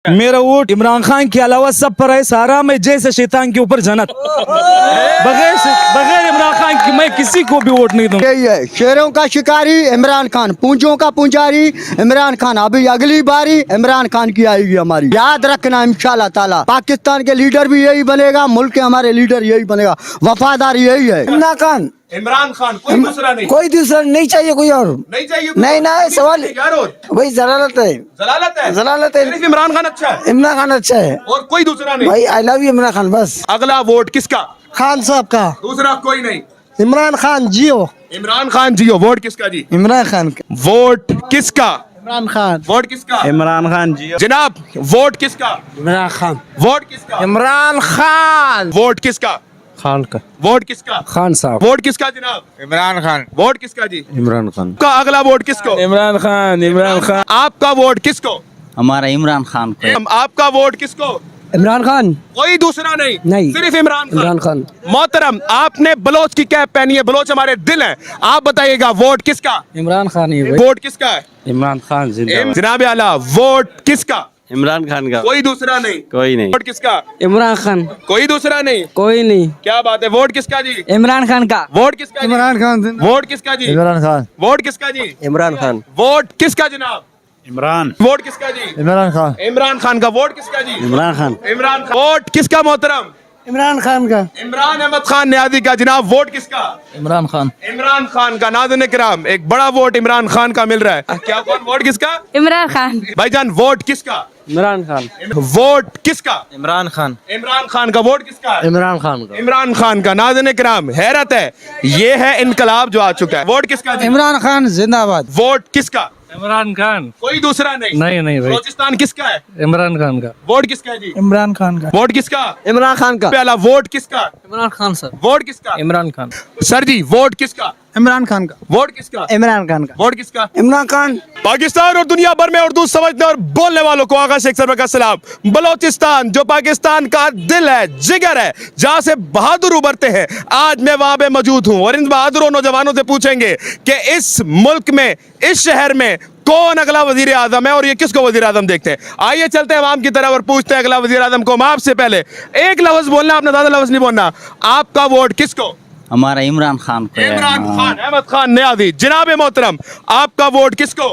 मेरा वोट इमरान खान के अलावा सब पर है सारा, मैं जैसे शैतान के ऊपर जन्नत। बगैर इमरान खान की मैं किसी को भी वोट नहीं दूंगा। यही है, शेरों का शिकारी इमरान खान, पूंजों का पुंजारी इमरान खान। अभी अगली बारी इमरान खान की आएगी हमारी, याद रखना इंशाल्लाह ताला। पाकिस्तान के लीडर भी यही बनेगा, मुल्क के हमारे लीडर यही बनेगा, वफादार यही है। इमरान खान कोई दूसरा नहीं, कोई दूसरा नहीं चाहिए, कोई और नहीं चाहिए। नहीं ना, सवाल यार वही जलालत है, जलालत है। सिर्फ इमरान खान अच्छा है, इमरान खान अच्छा है और कोई दूसरा नहीं। भाई। I love you Imran Khan. बस अगला वोट किसका? खान साहब का। दूसरा कोई नहीं। इमरान खान जियो। इमरान खान जियो। वोट किसका जी? इमरान खान का। वोट किसका? इमरान खान। वोट किसका? इमरान खान जी। जनाब वोट किसका? इमरान खान। वोट किसका? इमरान खान। वोट किसका? खान का। वोट किसका? खान साहब। वोट किसका जनाब? इमरान खान। वोट किसका जी? इमरान खान का अगला वोट किसको? इमरान खान। इमरान खान। आपका वोट किसको? हमारा इमरान खान को। आपका वोट किसको? इमरान खान। कोई दूसरा नहीं, नहीं। सिर्फ इमरान इमरान खान। मोहतरम, आपने बलोच की कैप पहनी है, बलोच हमारे दिल हैं। आप बताइएगा वोट किसका? इमरान खान ही वोट किसका है? इमरान खान जिंदाबाद। जनाब आला वोट किसका? इमरान खान का। कोई दूसरा नहीं, कोई नहीं। वोट किसका? इमरान खान। कोई दूसरा नहीं। कोई नहीं। क्या बात है? वोट किसका जी? इमरान खान का। वोट किसका जी? इमरान खान। वोट किसका जी? इमरान खान। वोट किसका जी? इमरान खान। वोट किसका जनाब? इमरान। वोट किसका जी? इमरान खान। इमरान खान का। वोट किसका जी? इमरान खान। इमरान खान। वोट किसका मोहतरम? इमरान खान का। इमरान अहमद खान न्याजी का। जनाब वोट किसका? इमरान खान। इमरान खान का। नाज़रीन किराम, एक बड़ा वोट इमरान खान का मिल रहा है। क्या कौन? वोट किसका? इमरान खान। भाईजान वोट किसका? इमरान खान। वोट किसका? इमरान खान। इमरान खान का। वोट किसका? इमरान खान का। इमरान खान का। नाज़रीन किराम, हैरत है, ये है इनकलाब जो आ चुका है। वोट किसका जी? इमरान खान जिंदाबाद। वोट किसका? इमरान खान। कोई दूसरा नहीं। नहीं नहीं भाई, बलोचिस्तान किसका है? इमरान खान का। वोट किसका है जी? इमरान खान का। वोट किसका? इमरान खान का। पहला वोट किसका? इमरान खान सर। वोट किसका? इमरान खान। सर जी वोट किसका? इमरान खान का। वोट किसका? इमरान खान का। वोट किसका? इमरान खान। पाकिस्तान और दुनिया भर में उर्दू समझने और बोलने वालों को आगा शेख सरवर का सलाम। बलोचिस्तान जो पाकिस्तान का दिल है, जिगर है, जहां से बहादुर उभरते हैं, आज मैं वहां पे मौजूद हूं और इन बहादुरों नौजवानों से पूछेंगे कि इस मुल्क में, इस शहर में कौन अगला वजीर आजम है और ये किसको वजीर आजम देखते हैं। आइए चलते हैं अवाम की तरफ और पूछते हैं अगला वजीर आजम को। आपसे पहले एक लफ्ज बोलना, आपने ज्यादा लफ्ज नहीं बोलना। आपका वोट किसको? हमारा इमरान खान को है। इमरान खान, अहमद खान न्याजी। जनाब मोहतरम, आपका वोट किसको?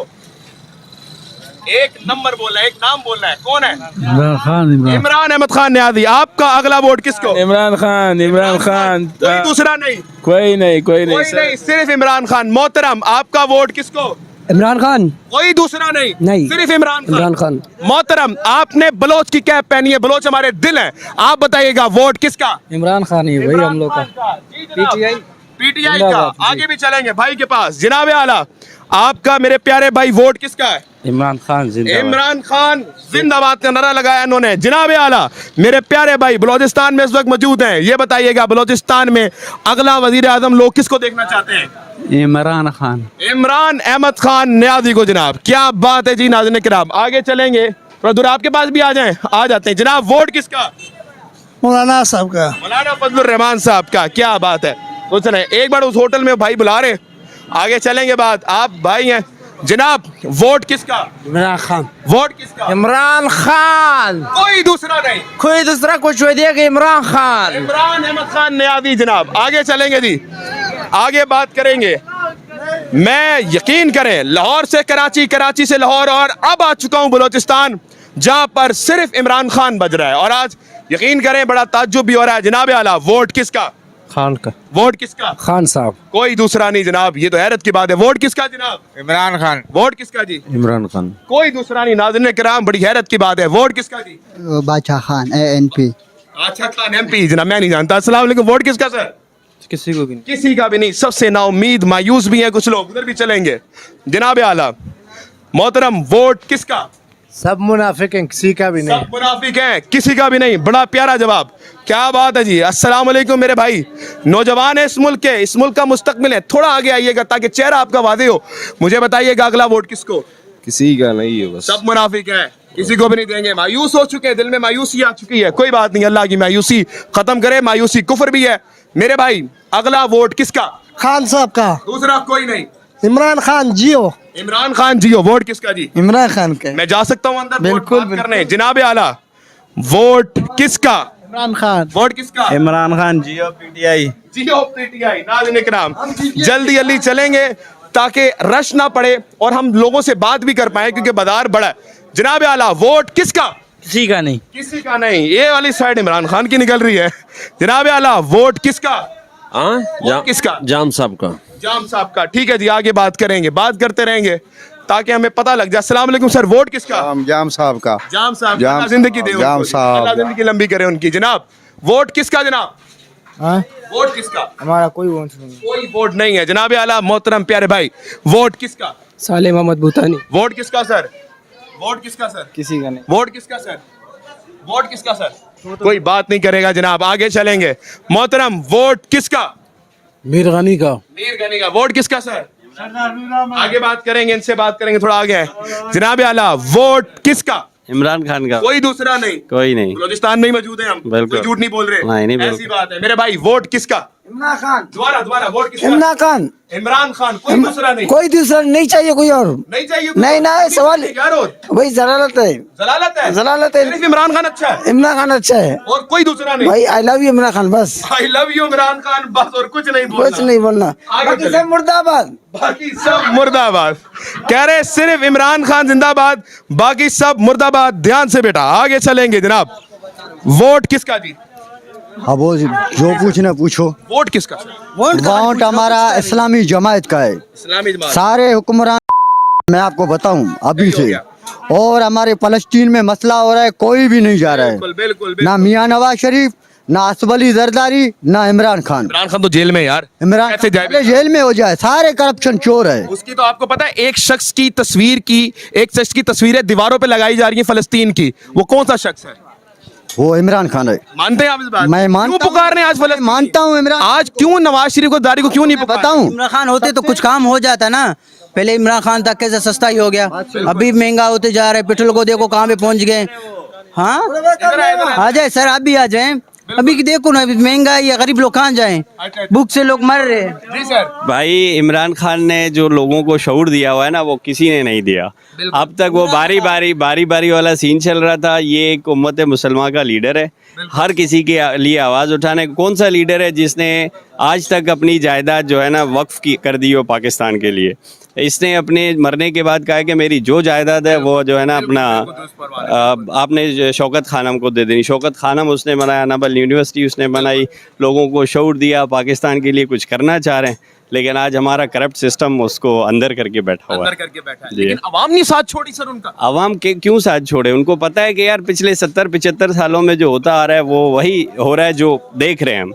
एक नंबर बोलना है, एक नाम बोलना है। कौन है? इमरान खान। इमरान अहमद खान न्याजी। आपका अगला वोट किसको? इमरान खान। इमरान खान। कोई दूसरा नहीं, कोई नहीं। कोई कोई नहीं, सिर्फ इमरान खान। मोहतरम, आपका वोट किसको? इमरान खान। कोई दूसरा नहीं, नहीं। सिर्फ इमरान इमरान खान। मोहतरम, आपने बलोच की कैप पहनी है, बलोच हमारे दिल हैं। आप बताइएगा वोट किसका? इमरान खान ही भाई हम लोग का। पीटीआई का। जिंदाबाद, जी। आगे भी चलेंगे भाई के पास। जनाब आला, आपका मेरे प्यारे भाई वोट किसका है? इमरान खान जिंदाबाद। इमरान खान जिंदाबाद का नारा लगाया इन्होंने। जनाब आला, मेरे प्यारे भाई बलोचिस्तान में इस वक्त मौजूद हैं, ये बताइएगा बलोचिस्तान में अगला वजीर आजम लोग किसको देखना चाहते हैं? इमरान खान। इमरान अहमद खान न्याजी को। जनाब क्या बात है जी। नाज़रीन किराम, आगे चलेंगे, थोड़ा दूर आपके पास भी आ जाएं। आ जाते हैं। जनाब वोट किसका? मौलाना साहब का। मौलाना फजलुर रहमान साहब का। क्या बात है। तो चलें, एक बार उस होटल में भाई बुला रहे, आगे चलेंगे बात। आप भाई हैं। जनाब वोट किसका? इमरान खान। वोट किसका? इमरान खान। कोई दूसरा नहीं, कोई दूसरा कुछ देगा। इमरान खान। इमरान अहमद खान न्याजी। जनाब आगे चलेंगे जी, आगे बात करेंगे। मैं यकीन करें, लाहौर से कराची, कराची से लाहौर और अब आ चुका हूं बलोचिस्तान, जहां पर सिर्फ इमरान खान बज रहा है और आज यकीन करें बड़ा ताज्जुब भी हो रहा है। जनाब आला, वोट किसका? खान का। वोट किसका? खान साहब। कोई दूसरा नहीं जनाब, ये तो हैरत की बात है। वोट किसका जनाब? इमरान खान। वोट किसका जी? इमरान खान। कोई दूसरा नहीं। नाज़रीन किराम, बड़ी हैरत की बात है। वोट किसका जी? बादशाह खान ANP। अच्छा खान MP। जनाब मैं नहीं जानता। अस्सलाम वालेकुम। वोट किसका सर? किसी को भी नहीं। किसी का भी नहीं। सबसे नाउम्मीद, मायूस भी हैं कुछ लोग, उधर भी चलेंगे। जनाब आला मोहतरम, वोट किसका? सब मुनाफिक हैं, किसी का भी सब मुनाफिक हैं, किसी का भी नहीं। बड़ा प्यारा जवाब। क्या बात है जी। अस्सलाम वालेकुम मेरे भाई, नौजवान है इस मुल्क के, इस मुल्क का मुस्तकबिल है। थोड़ा आगे आइएगा ताकि चेहरा आपका वादे हो। मुझे बताइएगा अगला वोट किसको? किसी का नहीं है बस। सब मुनाफिक हैं, किसी को भी नहीं देंगे। मायूस हो चुके हैं, दिल में मायूसी आ चुकी है। कोई बात नहीं, अल्लाह की मायूसी खत्म करे। मायूसी कुफर भी है मेरे भाई। अगला वोट किसका? खान साहब का। दूसरा कोई नहीं। इमरान खान जियो। इमरान खान जी हो, वोट किसका जी? इमरान खान का मैं जा सकता हूँ अंदर? बिल्कुल, वोट बात करने जनाब आला, वोट किसका? इमरान खान वोट किसका? इमरान खान जियो पीटीआई। जियो पीटीआई। नाज़रीन इकराम, जल्दी जल्दी चलेंगे ताकि रश ना पड़े और हम लोगों से बात भी कर पाए क्योंकि बाजार बड़ा है। जनाब आला, वोट किसका? किसी का नहीं। किसी का नहीं। ये वाली साइड इमरान खान की निकल रही है। जनाब आला, वोट किसका? वोट किसका? जाम साहब का। जाम साहब का। ठीक है जी, आगे बात करेंगे, बात करते रहेंगे ताकि हमें पता लग जाए। अस्सलाम वालेकुम सर, वोट किसका? जाम साहब का। जाम साहब। जाम- अल्लाह जिंदगी दे जाम उनको। साहब। अल्लाह जिंदगी लंबी करे उनकी। जनाब, वोट किसका जनाब? वोट किसका? हमारा कोई वोट नहीं। कोई वोट नहीं है। जनाब आला मोहतरम प्यारे भाई, वोट किसका? साले मोहम्मद भूतानी। वोट किसका सर? वोट किसका सर? किसी का नहीं। वोट किसका सर? वोट किसका सर? कोई बात नहीं करेगा जनाब, आगे चलेंगे। मोहतरम, वोट किसका? मीर गनी का। मीर गनी का। वोट किसका सर? आगे बात करेंगे, इनसे बात करेंगे, थोड़ा आगे है। जनाब आला, वोट किसका? इमरान खान का। कोई दूसरा नहीं। कोई नहीं। बलोचिस्तान में ही मौजूद है हम। बिल्कुल। कोई झूठ नहीं बोल रहे। नहीं, ऐसी बिल्कुल। बात है मेरे भाई। वोट किसका? इमरान खान दोबारा दोबारा, वोट किसका? इमरान खान इमरान खान। कोई दूसरा नहीं। कोई दूसरा नहीं चाहिए कोई और नहीं चाहिए। नहीं, नहीं, सवाल- यार भाई जलालत है जलालत है। जलालत है। सिर्फ इमरान खान अच्छा है इमरान खान अच्छा है और कोई दूसरा नहीं। भाई I love you Imran Khan बस I love you Imran Khan, बस और कुछ नहीं बोलना। कुछ नहीं बोलना आगे बाकी चले। सब मुर्दाबाद बाकी सब मुर्दाबाद। कह रहे सिर्फ इमरान खान जिंदाबाद, बाकी सब मुर्दाबाद। ध्यान से बेटा, आगे चलेंगे जनाब। वोट किसका जी? अब वो जो पूछना पूछो वोट किसका? वोट हमारा इस्लामी जमात का है इस्लामी जमात। सारे हुक्मरान मैं आपको बताऊं अभी से और हमारे फलस्तीन में मसला हो रहा है कोई भी नहीं जा रहा है बिल्कुल बिल्कुल ना बिल्कुल। मियां नवाज शरीफ ना असफ अली जरदारी ना इमरान खान इमरान खान तो जेल में है यार। इमरान कैसे जाए? पहले जेल में हो जाए सारे करप्शन चोर है उसकी तो आपको पता है, एक शख्स की तस्वीरें दीवारों पे लगाई जा रही है फलस्तीन की। वो कौन सा शख्स है? वो इमरान खान है मानते हैं आप इस बात? मैं मानता क्यों पुकार रहे हैं आज फलस्तीन? मानता हूँ इमरान आज क्यों नवाज शरीफ को दारी को क्यों नहीं पुकार? बताऊं इमरान खान होते तो कुछ काम हो जाता ना। पहले इमरान खान था कैसे सस्ता ही हो गया, अभी महंगा होते जा रहा है। पेट्रोल को देखो कहाँ पे पहुंच गए। हाँ आ जाए सर, आप भी आ जाए। अभी की देखो ना, अभी महंगाई है, गरीब लोग कहाँ जाएं, भूख से लोग मर रहे हैं। जी सर। भाई इमरान खान ने जो लोगों को शऊर दिया हुआ है ना, वो किसी ने नहीं दिया। अब तक वो बारी बारी वाला सीन चल रहा था। ये एक उम्मत मुसलमान का लीडर है, हर किसी के लिए आवाज़ उठाने। कौन सा लीडर है जिसने आज तक अपनी जायदाद जो है ना वक्फ की कर दी हो पाकिस्तान के लिए? इसने अपने मरने के बाद कहा कि मेरी जो जायदाद है वो जो है ना अपना आपने शौकत खानम को दे देनी। शौकत खानम उसने बनाया, नबल यूनिवर्सिटी उसने बनाई, लोगों को शऊर दिया, पाकिस्तान के लिए कुछ करना चाह रहे हैं। लेकिन आज हमारा करप्ट सिस्टम उसको अंदर करके बैठा हुआ अंदर है। करके बैठा है। जी। लेकिन अवाम नहीं साथ छोड़ी सर उनका। अवाम के क्यों साथ छोड़े? उनको पता है कि यार पिछले 70-75 सालों में जो होता आ रहा है वो वही हो रहा है जो देख रहे हैं हम।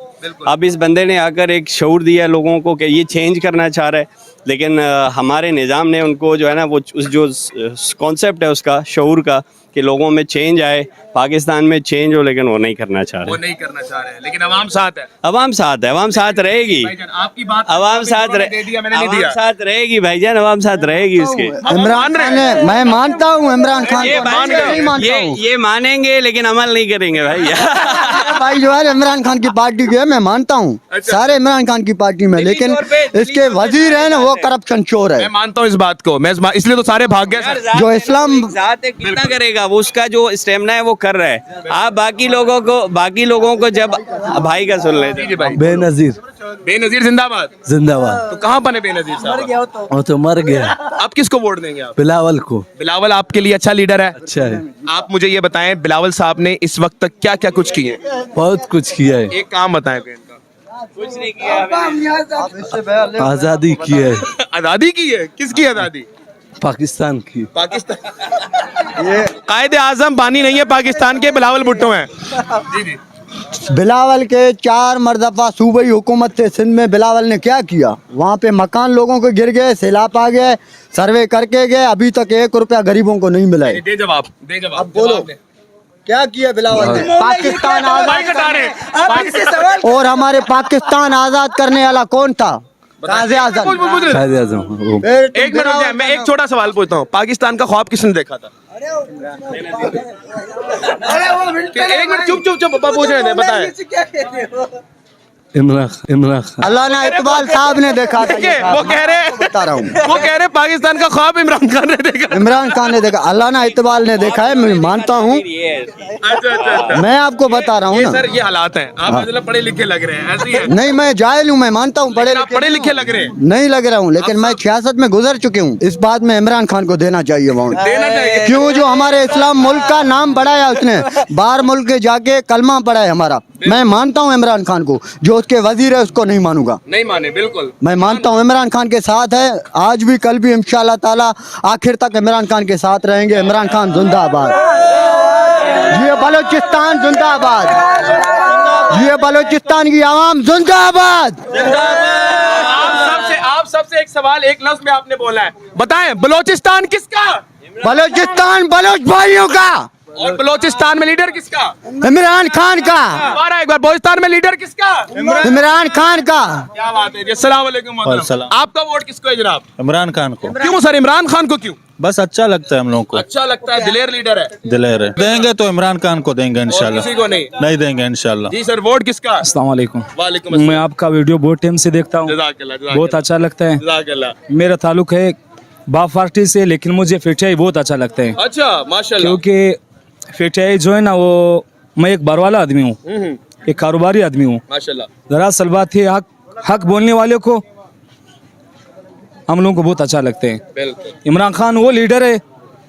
अब इस बंदे ने आकर एक शऊर दिया लोगों को कि ये चेंज करना चाह रहा है, लेकिन हमारे निज़ाम ने उनको जो है ना वो उस जो कॉन्सेप्ट है उसका शऊर का कि लोगों में चेंज आए, पाकिस्तान में चेंज हो, लेकिन वो नहीं करना चाह वो रहे। नहीं करना चाह रहे हैं, लेकिन अवाम साथ है। अवाम साथ है, अवाम साथ रहेगी। भाईजान, आपकी बात अवाम साथ दे दिया, मैंने नहीं दिया। साथ रहेगी भाईजान, अवाम साथ रहेगी उसके। इमरान खान है मैं मानता हूँ इमरान खान ये को नहीं मानता हूँ ये मानेंगे लेकिन अमल नहीं करेंगे भाई। भाई जो है इमरान खान की पार्टी के मैं मानता हूँ सारे इमरान खान की पार्टी में लेकिन इसके वजीर है ना वो करप्शन चोर मैं है मानता हूँ इस बात को, मैं इसलिए तो सारे भाग गए सर। जो इस्लाम जात है, कितना करेगा वो? उसका जो स्टेमिना है वो कर रहा है। आप बाकी लोगों को जब भाई का सुन लेते जी भाई। बेनजीर बेनजीर जिंदाबाद। जिंदाबाद। तो कहाँ बने बेनजीर साहब? वो तो मर गया। आप किसको वोट देंगे? आप बिलावल को। बिलावल आपके लिए अच्छा लीडर है? अच्छा है, आप मुझे ये बताएं, बिलावल साहब ने इस वक्त तक क्या क्या कुछ किए? बहुत कुछ किया है। एक काम बताएं कोई इनका। कुछ नहीं किया। आजादी की है, आजादी की है? किसकी आजादी? पाकिस्तान की। पाकिस्तान। ये कायदे आजम बानी नहीं है पाकिस्तान के, बिलावल भुट्टो हैं। जी जी। बिलावल के 4 मरदफा सूबाई हुकूमत थे सिंध में। बिलावल ने क्या किया? वहाँ पे मकान लोगों के गिर गए, सैलाब आ गए, सर्वे करके गए, अभी तक 1 रुपया गरीबों को नहीं मिला है। दे जवाब, दे जवाब। अब बोलो जवाब दे। क्या किया बिलावल ने? पाकिस्तान भाई कटा रहे आजाद और हमारे पाकिस्तान आजाद करने वाला कौन था? काज़ी आज़म। कायदे आज़म। वो एक मिनट रुक जाए, मैं एक छोटा सवाल पूछता हूँ। पाकिस्तान का ख्वाब किसने देखा था? एक मिनट चुप पापा पूछ रहे थे, बताएं। इमरान खान अल्लाह ने इकबाल साहब ने देखा था ये देखिए ख्वाब। वो कह रहे बता रहा हूँ वो कह रहे पाकिस्तान का ख्वाब इमरान खान ने देखा। इमरान खान ने देखा, अल्लाह ने इकबाल ने देखा है, मैं मानता हूँ। अच्छा मैं आपको बता रहा हूँ ये ना, सर ये हालात हैं, आप मतलब पढ़े लिखे लग रहे हैं, ऐसी है नहीं मैं जाहिल हूँ, मैं मानता हूँ, आप पढ़े लिखे लग रहे हैं। नहीं लग रहा हूँ, लेकिन मैं सियासत में गुजर चुके हूँ। इस बात में इमरान खान को देना चाहिए वोट। देना चाहिए क्यों? जो हमारे इस्लाम मुल्क का नाम बढ़ाया उसने, बाहर मुल्क के जाके कलमा पढ़ा है हमारा। मैं मानता हूँ इमरान खान को, जो उसके वजीर है उसको नहीं मानूंगा। नहीं माने बिल्कुल। मैं मानता हूँ इमरान खान के साथ है, आज भी कल भी इंशाल्लाह ताला आखिर तक इमरान खान के साथ रहेंगे। इमरान खान जिंदाबाद, ये बलूचिस्तान जिंदाबाद, ये बलूचिस्तान की आवाम जिंदाबाद। आप सबसे एक सवाल एक लफ्ज में आपने बोला है, बताएं बलोचिस्तान किसका? बलूचिस्तान बलोच भाइयों का। और बलोचिस्तान में लीडर किसका? इमरान खान का। दोबारा एक बार, बलोचिस्तान में लीडर किसका? इमरान खान का। क्या बात है जी। अस्सलाम वालेकुम मोहतरम। आपका वोट किसको है जनाब? इमरान खान को क्यों सर इमरान खान को क्यों? बस अच्छा लगता है हम लोगों को, अच्छा लगता है, दिलेर लीडर है। दिलेर है। देंगे तो इमरान खान को देंगे इंशाल्लाह, किसी को नहीं? नहीं देंगे इंशाल्लाह। जी सर वोट किसका? अस्सलाम वालेकुम। वालेकुम मैं आपका वीडियो बहुत टाइम से देखता हूँ, जज़ाकल्लाह, जज़ाकल्लाह। बहुत अच्छा लगता है। जज़ाकल्लाह। मेरा ताल्लुक है बाप पार्टी से, लेकिन मुझे फिटियाई बहुत अच्छा लगता है, अच्छा माशाल्लाह। क्योंकि फिटियाई जो है ना वो, मैं एक बार वाला आदमी हूँ, एक कारोबारी आदमी हूँ। माशाल्लाह। दरअसल बात है हक बोलने वाले को हम लोगों को बहुत अच्छा लगते हैं। बिल्कुल। इमरान खान वो लीडर है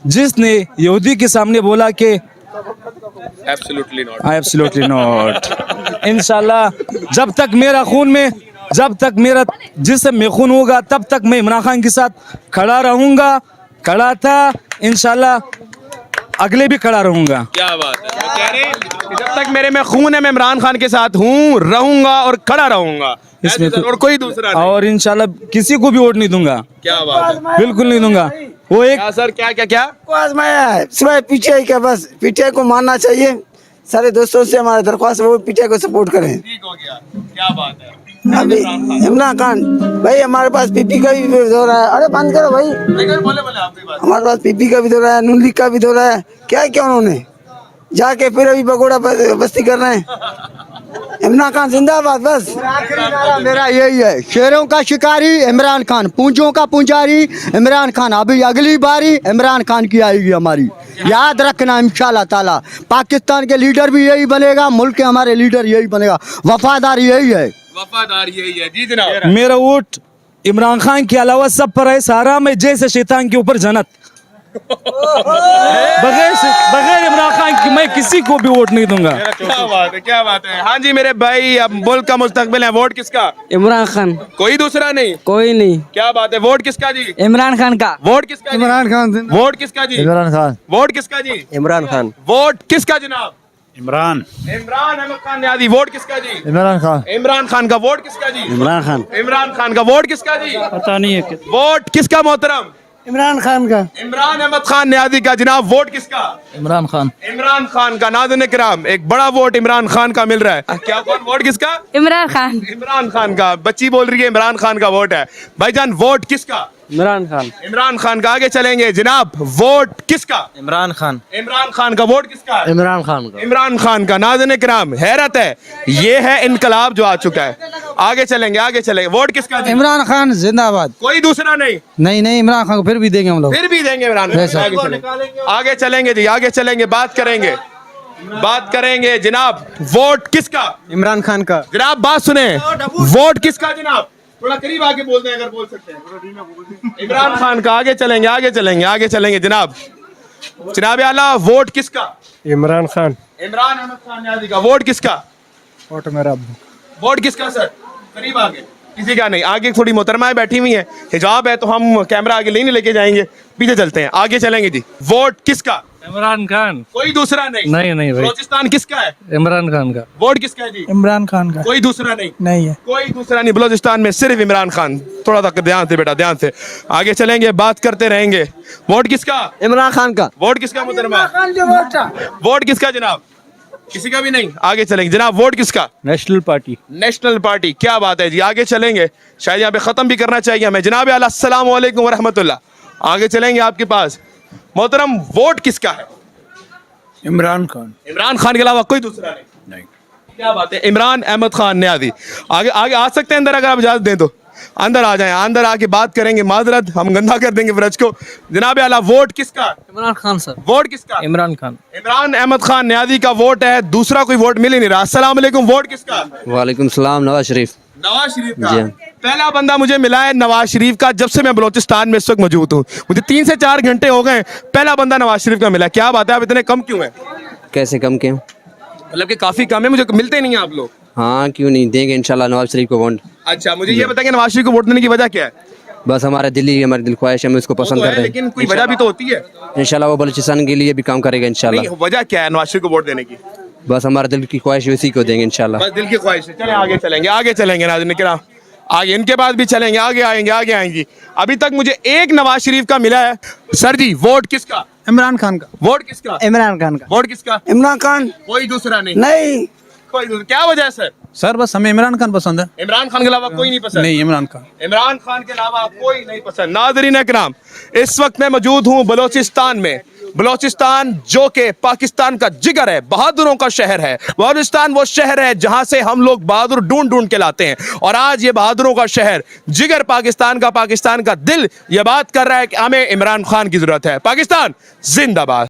जिसने यहूदी के सामने बोला कि एब्सोल्युटली नॉट। Absolutely not. इंशाल्लाह जब तक मेरा खून में, जब तक मेरा जिस्म में खून होगा, तब तक मैं इमरान खान के साथ खड़ा रहूंगा। खड़ा था, इंशाल्लाह अगले भी खड़ा रहूंगा। क्या बात है। वो कह रहे हैं कि जब तक मेरे में खून है मैं इमरान खान के साथ हूँ, रहूंगा और खड़ा रहूंगा। इसमें ऐसे सर, और कोई दूसरा नहीं। और इंशाल्लाह किसी को भी वोट नहीं दूंगा, क्या बात है। बिल्कुल नहीं दूंगा। वो एक क्या सर क्या क्या क्या? बस मैं सिवाय पीटीआई का, बस पीटीआई को मानना चाहिए। सारे दोस्तों से हमारा दरख्वास्त है वो पीटीआई को सपोर्ट करें। ठीक हो गया। क्या बात है। अभी इमरान खान भाई, हमारे पास पीपी का भी दौरा है। अरे बंद करो भाई, बोले बोले आपकी बात। हमारे पास पीपी का भी दौरा है, नून लीग का भी दौरा है। क्या क्या उन्होंने जाके फिर अभी पकौड़ा बस्ती कर रहे हैं। इमरान खान जिंदाबाद। बस मेरा यही है, शेरों का शिकारी इमरान खान, पूंजों का पुंजारी इमरान खान। अभी अगली बारी इमरान खान की आएगी हमारी, याद रखना इंशाल्लाह ताला। पाकिस्तान के लीडर भी यही बनेगा, मुल्क के हमारे लीडर यही बनेगा। वफादार यही है, वफादार यही है। जी जनाब। मेरा वोट इमरान खान के अलावा सब पर है। सारा में जैसे शैतान के ऊपर जन्नत। बगैर इमरान खान की मैं किसी को भी वोट नहीं दूंगा। क्या बात है, क्या बात है। हाँ जी मेरे भाई, अब मुल्क का मुस्तकबिल है, वोट किसका? इमरान खान, कोई दूसरा नहीं? कोई नहीं। क्या बात है। वोट किसका जी? इमरान खान का। वोट किसका? इमरान खान। वोट किसका जी? इमरान खान। वोट किसका जी? इमरान खान। वोट किसका जनाब? इमरान इमरान अहमद खान न्याजी। वोट किसका जी? इमरान खान। इमरान खान का वोट किसका जी? इमरान खान। इमरान खान का वोट किसका जी? पता नहीं है। वोट किसका मोहतरम? इमरान खान का। इमरान अहमद खान न्याजी का जनाब। वोट किसका? इमरान खान। इमरान खान का। नाज़रीन किराम, एक बड़ा वोट इमरान खान का मिल रहा है। क्या कौन? वोट किसका? इमरान खान। इमरान खान का। बच्ची बोल रही है इमरान खान का वोट है। भाईजान वोट किसका? इमरान खान। इमरान खान का। आगे चलेंगे जनाब, वोट किसका? इमरान खान। इमरान खान का। वोट किसका? इमरान खान का। इमरान खान का। नाज़रीन किराम, हैरत है, ये है इनकलाब जो आ चुका है। आगे चलेंगे, आगे चलेंगे। वोट किसका जी? इमरान खान जिंदाबाद। कोई दूसरा नहीं? नहीं इमरान खान को फिर भी देंगे हम लोग। फिर भी देंगे इमरान खान। आगे चलेंगे, आगे चलेंगे जी, आगे चलेंगे, बात करेंगे जनाब। वोट किसका? इमरान खान का। जनाब बात सुने, वोट किसका जनाब? थोड़ा करीब आके बोलते हैं अगर बोल सकते हैं। इमरान खान का। आगे चलेंगे, आगे चलेंगे, आगे चलेंगे जनाब। जनाब आला, वोट किसका? इमरान खान। इमरान अहमद खान न्याजी का। वोट किसका? वोट मेरा। वोट किसका सर? करीब आगे, किसी का नहीं। आगे थोड़ी मोहतरमाएं बैठी हुई हैं, हिजाब है तो हम कैमरा आगे नहीं लेके जाएंगे, पीछे चलते हैं, आगे चलेंगे जी। वोट किसका? इमरान खान। कोई दूसरा नहीं? नहीं भाई, बलोचिस्तान किसका है? इमरान खान का। वोट किसका है जी? इमरान खान का। कोई दूसरा नहीं? नहीं है। कोई दूसरा नहीं, बलोचिस्तान में सिर्फ इमरान खान। थोड़ा सा ध्यान से बेटा, ध्यान से आगे चलेंगे, बात करते रहेंगे। वोट किसका? इमरान खान का। वोट किसका मोहतरमा? वोट किसका जनाब? किसी का भी नहीं। आगे चलेंगे जनाब, वोट किसका? National party. National party. क्या बात है जी, आगे चलेंगे, शायद यहाँ पे खत्म भी करना चाहिए हमें। जनाब आला, अस्सलाम वालेकुम वरहमतुल्लाह। आगे चलेंगे आपके पास। मोहतरम, वोट किसका है? इमरान खान। इमरान खान के अलावा कोई दूसरा नहीं? क्या बात है। इमरान अहमद खान न्याजी आगे आगे आ सकते हैं अंदर, अगर आप इजाजत दें तो अंदर आ जाएं, अंदर आके बात करेंगे। माजरत हम गंदा कर देंगे ब्रज को। जनाब आला, वोट किसका? इमरान खान सर। वोट किसका? इमरान खान। इमरान अहमद खान न्याजी का वोट है, दूसरा कोई वोट मिल ही नहीं रहा। अस्सलाम वालेकुम, वोट किसका? वालेकुम सलाम, नवाज शरीफ। नवाज शरीफ का। पहला बंदा मुझे मिला है नवाज शरीफ का, जब से मैं बलोचिस्तान में इस वक्त मौजूद हूँ। मुझे 3 से 4 घंटे हो गए, पहला बंदा नवाज शरीफ का मिला। क्या बात है, आप इतने कम क्यों हैं? कैसे कम क्यों? मतलब कि काफी कम है, मुझे मिलते नहीं है आप लोग। हाँ क्यों नहीं देंगे इंशाल्लाह नवाज शरीफ को वोट। अच्छा, मुझे ये बताएंगे नवाज शरीफ को वोट देने की वजह क्या है? बस हमारे दिल ख्वाहिश है, हम उसको पसंद वो तो करते है, हैं। लेकिन कोई वजह भी तो होती है। इंशाल्लाह वो बलूचिस्तान के लिए भी काम करेगा इंशाल्लाह। नहीं, वजह क्या है नवाज शरीफ को वोट देने की? बस हमारे दिल की ख्वाहिश है, उसी को देंगे इंशाल्लाह। बस दिल की ख्वाहिश है। चले आगे चलेंगे नाज़रीन किराम, आगे इनके बाद भी चलेंगे, आगे आएंगे। अभी तक मुझे एक नवाज शरीफ का मिला है। सर जी, वोट किसका? इमरान खान का। वोट किसका? इमरान खान का। वोट किसका? इमरान खान। कोई दूसरा नहीं? नहीं, कोई दूसरा। क्या वजह है सर? सर बस हमें इमरान खान पसंद है। इमरान खान के अलावा कोई नहीं पसंद? नहीं, इमरान खान। इमरान खान के अलावा कोई नहीं पसंद। नाज़रीन इकराम, इस वक्त मैं मौजूद हूँ बलोचिस्तान में। बलोचिस्तान जो कि पाकिस्तान का जिगर है, बहादुरों का शहर है। बलोचिस्तान वो शहर है जहां से हम लोग बहादुर ढूंढ ढूंढ के लाते हैं, और आज ये बहादुरों का शहर, जिगर पाकिस्तान का दिल ये बात कर रहा है कि हमें इमरान खान की जरूरत है। पाकिस्तान जिंदाबाद।